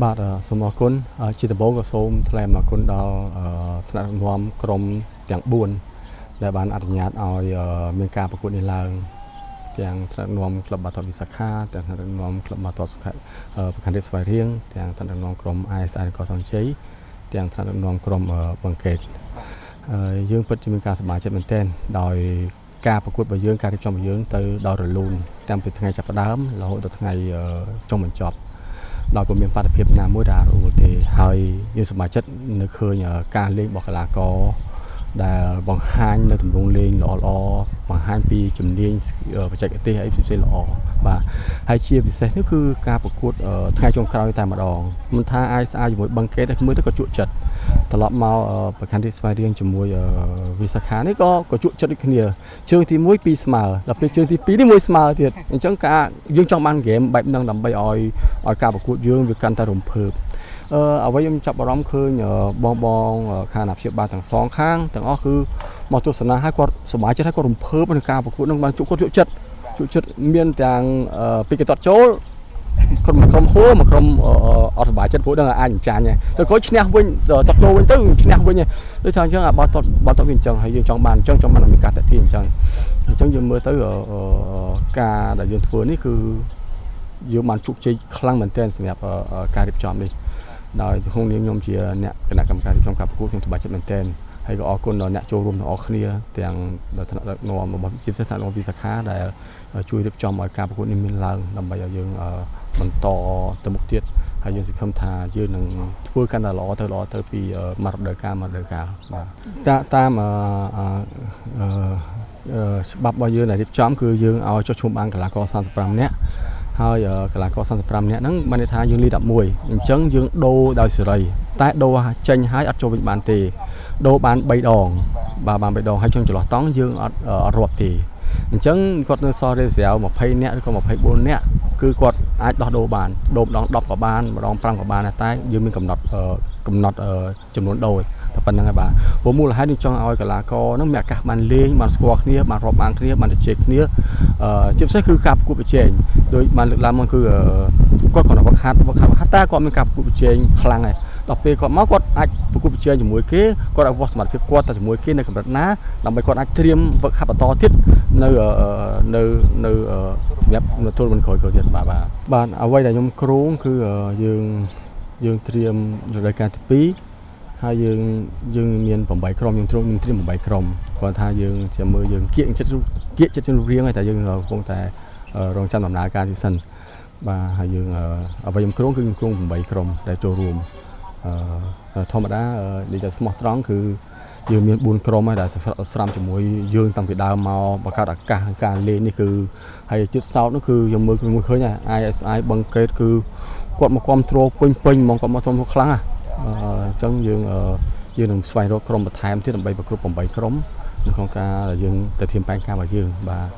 បាទសូមអរគុណជាដំបូងក៏សូមថ្លែងអំណរគុណដល់ថ្នាក់ដឹកនាំក្រុមទាំង4ដែលបានអនុញ្ញាតឲ្យមានការប្រកួតនេះឡើងទាំងថ្នាក់ដឹកនាំក្លឹបបាល់ទាត់វិសាខាទាំងថ្នាក់ដឹកនាំក្លឹបបាល់ទាត់សុខប្រខណ្ឌរាជស្វាយរៀងទាំងថ្នាក់ដឹកនាំក្រុម ISI នគរសង្ជ័យទាំងថ្នាក់ដឹកនាំក្រុមបឹងកេតយើងពិតជាមានការសប្បាយចិត្តមែនទែនដោយការប្រកួតរបស់យើងការរៀបចំរបស់យើងទៅដល់រលូនតាំងពីថ្ងៃចាប់ផ្ដើមរហូតដល់ថ្ងៃចុងបញ្ចប់ដោយពុំមានបាតុភិបណាមួយដែលរអួលទេហើយយើងសប្បាយចិត្តនៅឃើញការលេងរបស់កីឡាករដែលបង្ហាញនៅទម្រង់លេងល្អបង្ហាញពីជំនាញបច្ចេកទេសអីផ្សេងៗល្អបាទហើយជាពិសេសនេះគឺការប្រកួតថ្ងៃចុងក្រោយតែម្ដងមិនថាអាយស្អាជាមួយបឹងកេតតែមើលទៅក៏ជក់ចិត្តត្រឡប់មកប្រខណ្ឌរាជស្វាយរៀងជាមួយវិសាខានេះក៏ជក់ចិត្តដូចគ្នាជើងទី1 2ស្មើដល់ពេលជើងទី2នេះ1ស្មើទៀតអញ្ចឹងការយើងចង់បានហ្គេមបែបហ្នឹងដើម្បីឲ្យការប្រកួតយើងវាកាន់តែរំភើបអ្វីខ្ញុំចាប់អារម្មណ៍ឃើញបងខាងអាណាព្យាបាលទាំងសងខាងទាំងអស់គឺមកទស្សនាឲ្យគាត់សប្បាយចិត្តឲ្យគាត់រំភើបនឹងការប្រកួតនឹងបានជក់ចិត្តមានទាំងពីកតាត់ចូលក្រុមហួរមកក្រុមអត់សប្បាយចិត្តព្រោះដឹងអាចចាញ់ហើយគាត់ឈ្នះវិញតកោវិញទៅឈ្នះវិញដូចថាអញ្ចឹងបាល់ទាត់វាអញ្ចឹងហើយយើងចង់បានមានការតាក់ទាញអញ្ចឹងយើងមើលទៅការដែលយើងធ្វើនេះគឺយើងបានជោគជ័យខ្លាំងមែនទែនសម្រាប់ការរៀបចំនេះដោយក្នុងនាមខ្ញុំជាអ្នកគណៈកម្មការរៀបចំការប្រកួតខ្ញុំសប្បាយចិត្តមែនទែនហើយក៏អរគុណដល់អ្នកចូលរួមទាំងអស់គ្នាទាំងថ្នាក់ដឹកនាំរបស់ជាពិសេសថ្នាក់ដឹកនាំវិសាខាដែលជួយរៀបចំឲ្យការប្រកួតនេះមានឡើងដើម្បីឲ្យយើងបន្តទៅមុខទៀតហើយយើងសង្ឃឹមថាយើងនឹងធ្វើកាន់តែល្អទៅពីមួយរដូវកាលបាទតាមច្បាប់របស់យើងដែលរៀបចំគឺយើងឲ្យចុះឈ្មោះបានកីឡាករ35នាក់ហើយកីឡាករ35នាក់ហ្នឹងបានន័យថាយើងលេខ11អញ្ចឹងយើងដូរដោយសេរីតែដូរចេញហើយអត់ចូលវិញបានទេដូរបាន3ដងបាទបាន3ដងហើយចុងចន្លោះតង់យើងអត់រាប់ទេអញ្ចឹងគាត់នៅសល់រៀលស្រាវ20នាក់ឬក៏24នាក់គឺគាត់អាចដោះដូរបានដូរម្ដង10ក៏បានម្ដង5ក៏បានតែយើងមានកំណត់ចំនួនដូរតែប៉ុណ្្នឹងហើយបាទព្រោះមូលហេតុយើងចង់ឲ្យកីឡាករហ្នឹងមានឱកាសបានលេងបានស្គាល់គ្នាបានរាប់អានគ្នាបានជជែកគ្នាជាពិសេសគឺការប្រកួតប្រជែងដោយបានលើកឡើងមកគឺគាត់គាត់វឹកហាត់តែគាត់មានការប្រកួតប្រជែងខ្លាំងហើយដល់ពេលគាត់មកគាត់អាចប្រកួតប្រជែងជាមួយគេគាត់អាចវាស់សមត្ថភាពគាត់ទៅជាមួយគេនៅកម្រិតណាដើម្បីគាត់អាចត្រៀមវឹកហាត់បន្តទៀតនៅសម្រាប់នៅទល់មុនក្រោយទៀតបាទអ្វីដែលខ្ញុំគ្រោងគឺយើងត្រៀមរដូវកាលទី2ហើយយើងមាន8ក្រុមយើងត្រៀម8ក្រុមគាត់ថាយើងចាំមើលយើងគៀកចិត្តរូបរាងហើយតែយើងកំពុងតែរងចាំដំណើរការទីសិនបាទហើយយើងអ្វីខ្ញុំគ្រោងគឺខ្ញុំគ្រោង8ក្រុមដែលចូលរួមធម្មតានិយាយស្មោះត្រង់គឺយើងមាន4ក្រុមហើយដែលស្រាំជាមួយយើងតាំងពីដើមមកបង្កើតឱកាសការលេងនេះគឺហើយចិត្តសោតនោះគឺខ្ញុំមើលឃើញហើយ ISI បឹងកេតគឺគាត់មកគ្រប់គ្រងពេញហ្មងគាត់មកគ្រប់គ្រងខ្លាំងអញ្ចឹងយើងនឹងស្វែងរកក្រុមបន្ថែមទៀតដើម្បីប្រកួត8ក្រុមនៅក្នុងការយើងទៅធានបែងការរបស់យើងបាទ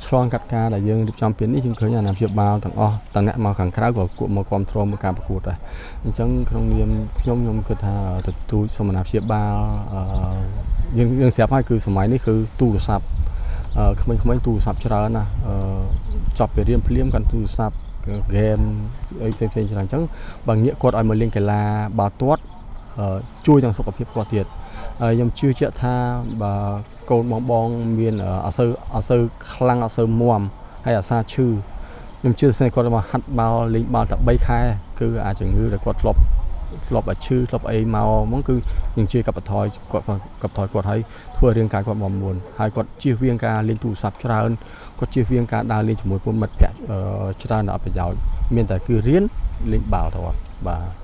ឆ្លងកាត់ការដែលយើងរៀបចំពេលនេះយើងឃើញអាណាព្យាបាលទាំងអស់ទាំងអ្នកមកខាងក្រៅក៏គួរមកគ្រប់គ្រងមកការប្រកួតដែរអញ្ចឹងក្នុងនាមខ្ញុំគិតថាទូចសមអាណាព្យាបាលយើងស្រាប់ហើយគឺសម័យនេះគឺទូរស័ព្ទក្មេងៗទូរស័ព្ទច្រើនណាចប់ពីរៀនភ្លាមកាន់ទូរស័ព្ទហ្គេមអីផ្សេងច្រើនអញ្ចឹងបើងាកគាត់ឲ្យមកលេងកីឡាបាល់ទាត់ជួយទាំងសុខភាពគាត់ទៀតខ្ញុំជឿជាក់ថាបើកូនបងមានអសូវខ្លាំងអសូវមាំហើយអាសាឈឺខ្ញុំជឿថាគាត់មកហាត់បាល់លេងបាល់តែ3ខែគឺអាចជំងឺដែលគាត់ធ្លាប់តែឈឺធ្លាប់អីមកហ្នឹងគឺយើងជឿកាប់បន្ថយគាត់ហើយធ្វើរាងកាយគាត់មកមុនហើយគាត់ជៀសវាងការលេងទូរស័ព្ទច្រើនគាត់ជៀសវាងការដើរលេងជាមួយមិត្តភ័ក្តិច្រើនដល់អត់ប្រយោជន៍មានតែគឺរៀនលេងបាល់ទៅបាទ